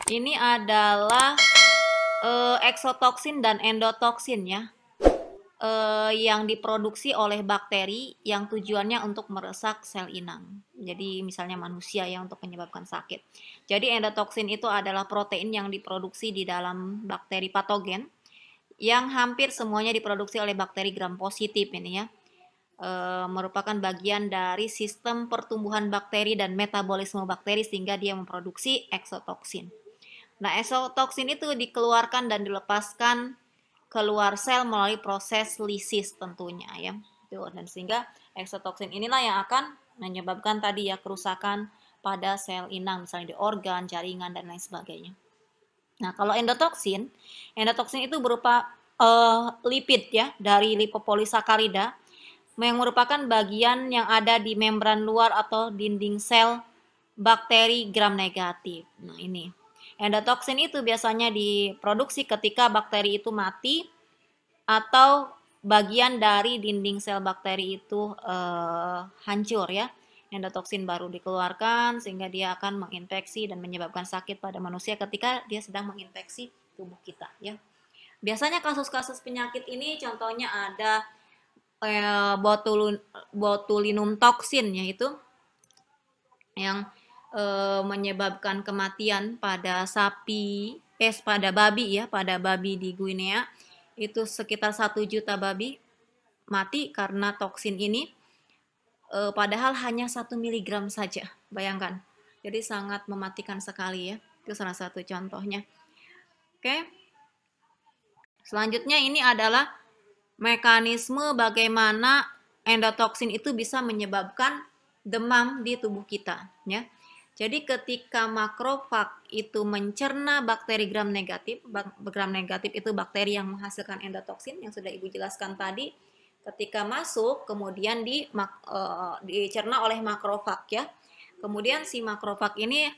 Ini adalah eksotoksin dan endotoksin ya, yang diproduksi oleh bakteri yang tujuannya untuk merusak sel inang. Jadi misalnya manusia yang untuk menyebabkan sakit. Jadi endotoksin itu adalah protein yang diproduksi di dalam bakteri patogen yang hampir semuanya diproduksi oleh bakteri gram positif ini ya. Merupakan bagian dari sistem pertumbuhan bakteri dan metabolisme bakteri sehingga dia memproduksi eksotoksin. Nah, eksotoksin itu dikeluarkan dan dilepaskan keluar sel melalui proses lisis tentunya ya. Dan sehingga eksotoksin inilah yang akan menyebabkan tadi ya kerusakan pada sel inang misalnya di organ, jaringan dan lain sebagainya. Nah, kalau endotoksin itu berupa lipid ya dari lipopolisakarida yang merupakan bagian yang ada di membran luar atau dinding sel bakteri gram negatif. Nah, ini. Endotoksin itu biasanya diproduksi ketika bakteri itu mati atau bagian dari dinding sel bakteri itu hancur ya. Endotoksin baru dikeluarkan sehingga dia akan menginfeksi dan menyebabkan sakit pada manusia ketika dia sedang menginfeksi tubuh kita ya. Biasanya kasus-kasus penyakit ini contohnya ada botulinum toksin yaitu yang menyebabkan kematian pada pada babi ya, pada babi di Guinea itu sekitar 1 juta babi mati karena toksin ini, padahal hanya 1 miligram saja, bayangkan. Jadi sangat mematikan sekali ya, itu salah satu contohnya. Oke, selanjutnya ini adalah mekanisme bagaimana endotoksin itu bisa menyebabkan demam di tubuh kita ya. Jadi ketika makrofag itu mencerna bakteri gram negatif itu bakteri yang menghasilkan endotoksin yang sudah Ibu jelaskan tadi, ketika masuk kemudian dicerna oleh makrofag ya. Kemudian si makrofag ini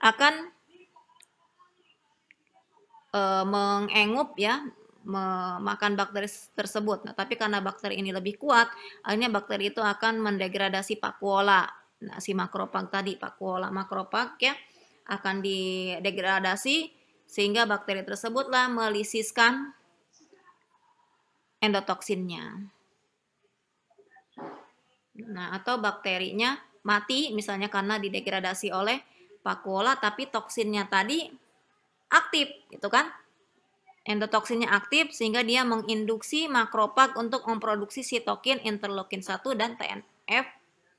akan mengengup ya, memakan bakteri tersebut. Nah, tapi karena bakteri ini lebih kuat, akhirnya bakteri itu akan mendegradasi vakuola. Nah, si makrofag tadi, vakuola makrofag ya, akan didegradasi sehingga bakteri tersebutlah melisiskan endotoksinnya. Nah, atau bakterinya mati misalnya karena didegradasi oleh vakuola tapi toksinnya tadi aktif, gitu kan? Endotoksinnya aktif sehingga dia menginduksi makrofag untuk memproduksi sitokin, interleukin 1 dan TNF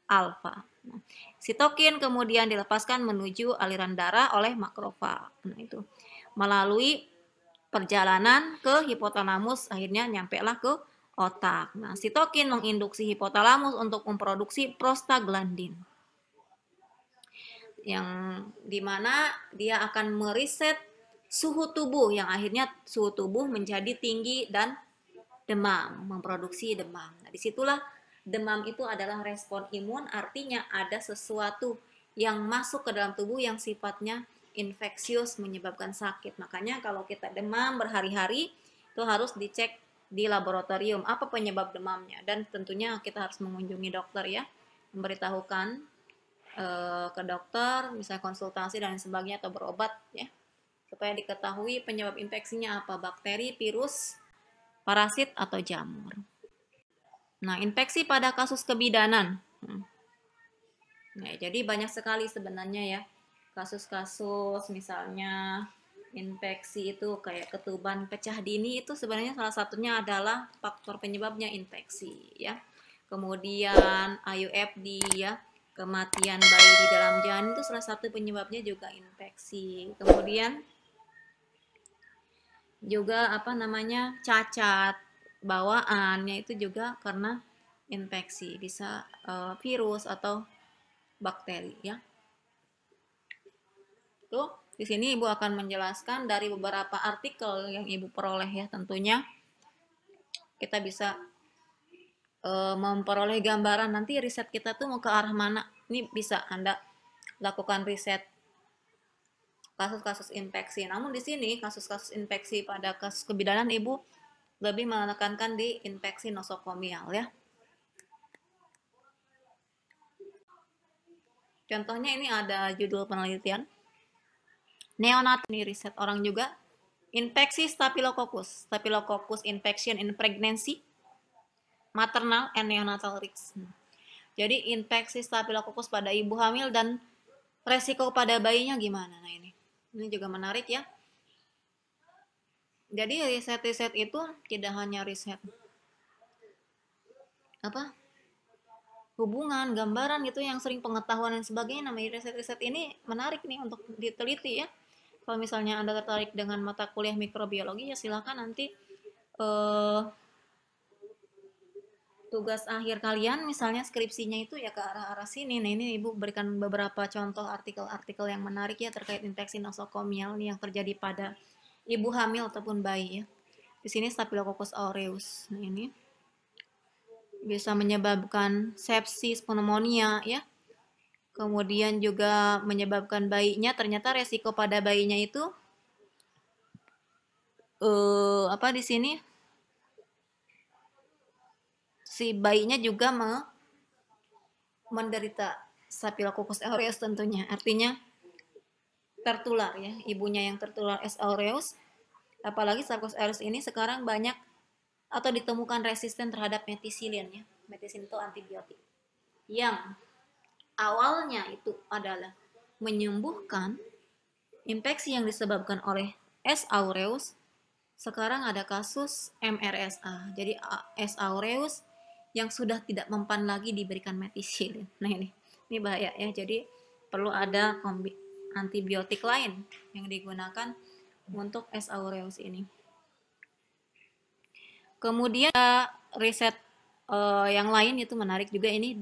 alfa. Nah, sitokin kemudian dilepaskan menuju aliran darah oleh makrofag. Nah, itu melalui perjalanan ke hipotalamus akhirnya nyampelah ke otak. Nah, sitokin menginduksi hipotalamus untuk memproduksi prostaglandin. Yang dimana dia akan meriset suhu tubuh yang akhirnya suhu tubuh menjadi tinggi dan demam, memproduksi demam. Nah, disitulah demam itu adalah respon imun, artinya ada sesuatu yang masuk ke dalam tubuh yang sifatnya infeksius menyebabkan sakit. Makanya kalau kita demam berhari-hari itu harus dicek di laboratorium apa penyebab demamnya dan tentunya kita harus mengunjungi dokter ya, memberitahukan ke dokter, misalnya konsultasi dan sebagainya atau berobat ya, supaya diketahui penyebab infeksinya apa, bakteri, virus, parasit, atau jamur. Nah, infeksi pada kasus kebidanan. Nah, jadi banyak sekali sebenarnya ya kasus-kasus misalnya infeksi itu kayak ketuban pecah dini itu sebenarnya salah satunya adalah faktor penyebabnya infeksi ya. Kemudian IUFD ya, kematian bayi di dalam janin itu salah satu penyebabnya juga infeksi. Kemudian juga apa namanya cacat bawaannya itu juga karena infeksi, bisa virus atau bakteri ya. Tuh, di sini Ibu akan menjelaskan dari beberapa artikel yang Ibu peroleh ya, tentunya kita bisa memperoleh gambaran nanti riset kita tuh mau ke arah mana. Ini bisa Anda lakukan riset kasus-kasus infeksi. Namun di sini kasus-kasus infeksi pada kasus kebidanan Ibu lebih menekankan di infeksi nosokomial ya. Contohnya ini ada judul penelitian. Neonatal, ini riset orang juga. Infeksi Staphylococcus infection in pregnancy, maternal and neonatal risk. Jadi infeksi Staphylococcus pada ibu hamil dan resiko pada bayinya gimana? Nah ini juga menarik ya. Jadi riset-riset itu tidak hanya riset hubungan, gambaran gitu yang sering pengetahuan dan sebagainya. Namanya riset-riset ini menarik nih untuk diteliti ya. Kalau misalnya Anda tertarik dengan mata kuliah mikrobiologi, ya silakan nanti tugas akhir kalian misalnya skripsinya itu ya ke arah-arah sini. Nah ini Ibu berikan beberapa contoh artikel-artikel yang menarik ya terkait infeksi nosokomial yang terjadi pada ibu hamil ataupun bayi ya. Di sini Staphylococcus aureus. Nah ini bisa menyebabkan sepsis, pneumonia ya. Kemudian juga menyebabkan bayinya, ternyata resiko pada bayinya itu di sini si bayinya juga menderita Staphylococcus aureus tentunya. Artinya tertular ya, ibunya yang tertular S. aureus. Apalagi Staphylococcus aureus ini sekarang banyak atau ditemukan resisten terhadap metisilin ya. Metisilin itu antibiotik. Yang awalnya itu adalah menyembuhkan infeksi yang disebabkan oleh S. aureus, sekarang ada kasus MRSA. Jadi S. aureus yang sudah tidak mempan lagi diberikan metisilin. Nah ini bahaya ya. Jadi perlu ada antibiotik lain yang digunakan untuk S. aureus ini. Kemudian riset yang lain itu menarik juga ini,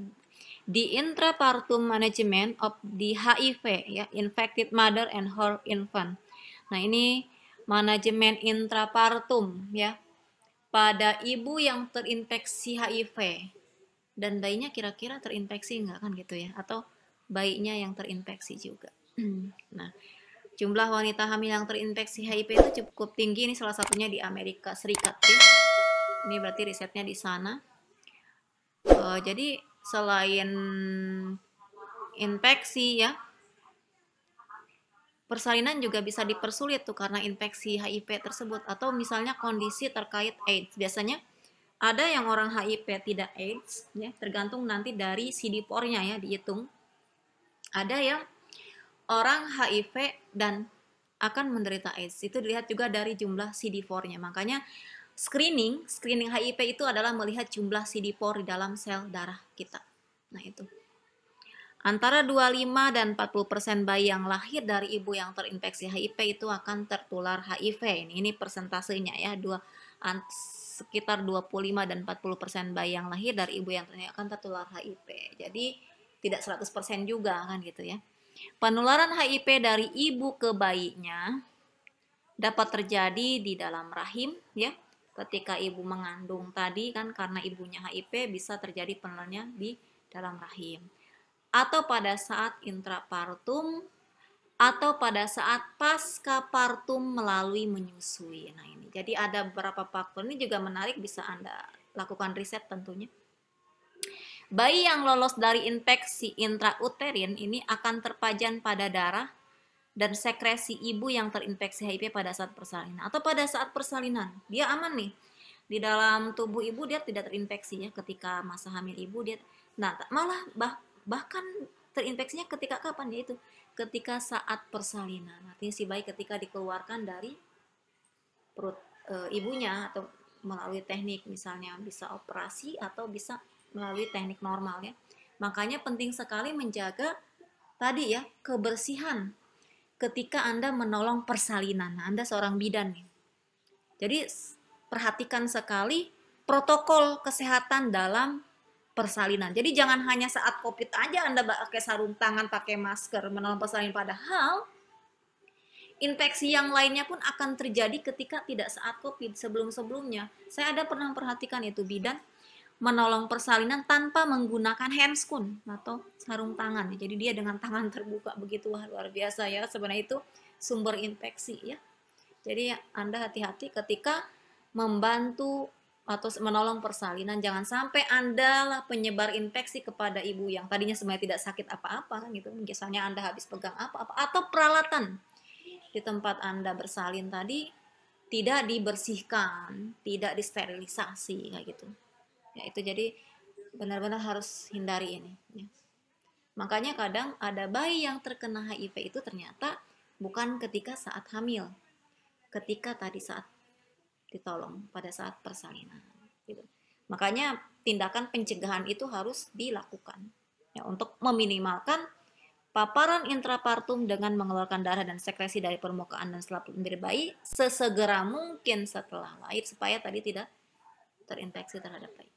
di intrapartum management of the HIV ya, infected mother and her infant. Nah ini manajemen intrapartum ya pada ibu yang terinfeksi HIV dan bayinya kira-kira terinfeksi enggak kan gitu ya, atau bayinya yang terinfeksi juga. Nah jumlah wanita hamil yang terinfeksi HIV itu cukup tinggi, ini salah satunya di Amerika Serikat ya. Ini berarti risetnya di sana. Jadi selain infeksi ya, persalinan juga bisa dipersulit tuh karena infeksi HIV tersebut, atau misalnya kondisi terkait AIDS. Biasanya ada yang orang HIV tidak AIDS ya, tergantung nanti dari CD4-nya ya dihitung. Ada yang orang HIV dan akan menderita AIDS. Itu dilihat juga dari jumlah CD4-nya. Makanya screening HIV itu adalah melihat jumlah CD4 di dalam sel darah kita. Nah itu. Antara 25 dan 40% bayi yang lahir dari ibu yang terinfeksi HIV itu akan tertular HIV. Ini persentasenya ya, sekitar 25 dan 40% bayi yang lahir dari ibu yang terinfeksi akan tertular HIV. Jadi tidak 100% juga kan gitu ya. Penularan HIV dari ibu ke bayinya dapat terjadi di dalam rahim ya. Ketika ibu mengandung tadi kan, karena ibunya HIV bisa terjadi penularannya di dalam rahim. Atau pada saat intrapartum, atau pada saat pasca partum melalui menyusui. Nah ini, jadi ada beberapa faktor, ini juga menarik, bisa Anda lakukan riset tentunya. Bayi yang lolos dari infeksi intrauterin ini akan terpajan pada darah dan sekresi ibu yang terinfeksi HIV pada saat persalinan. Atau pada saat persalinan, dia aman nih. Di dalam tubuh ibu dia tidak terinfeksi ya, ketika masa hamil ibu dia, nah malah bahkan terinfeksinya ketika kapan, yaitu ketika saat persalinan. Artinya si bayi ketika dikeluarkan dari perut ibunya, atau melalui teknik misalnya bisa operasi atau bisa melalui teknik normal ya. Makanya penting sekali menjaga tadi ya kebersihan ketika Anda menolong persalinan. Nah, Anda seorang bidan nih. Jadi perhatikan sekali protokol kesehatan dalam persalinan. Jadi jangan hanya saat COVID aja Anda pakai sarung tangan, pakai masker, menolong persalinan. Padahal infeksi yang lainnya pun akan terjadi ketika tidak saat COVID, sebelum-sebelumnya. Saya ada pernah perhatikan itu bidan menolong persalinan tanpa menggunakan handscoon atau sarung tangan. Jadi dia dengan tangan terbuka begitu, luar biasa ya. Sebenarnya itu sumber infeksi ya. Jadi Anda hati-hati ketika membantu atau menolong persalinan, jangan sampai Anda lah penyebar infeksi kepada ibu yang tadinya sebenarnya tidak sakit apa-apa kan gitu. Misalnya Anda habis pegang apa-apa atau peralatan di tempat Anda bersalin tadi tidak dibersihkan, tidak disterilisasi kayak gitu. Ya, itu jadi benar-benar harus hindari ini. Ya. Makanya kadang ada bayi yang terkena HIV itu ternyata bukan ketika saat hamil, ketika tadi saat ditolong pada saat persalinan. Gitu. Makanya tindakan pencegahan itu harus dilakukan ya, untuk meminimalkan paparan intrapartum dengan mengeluarkan darah dan sekresi dari permukaan dan selaput bibir bayi sesegera mungkin setelah lahir supaya tadi tidak terinfeksi terhadap bayi.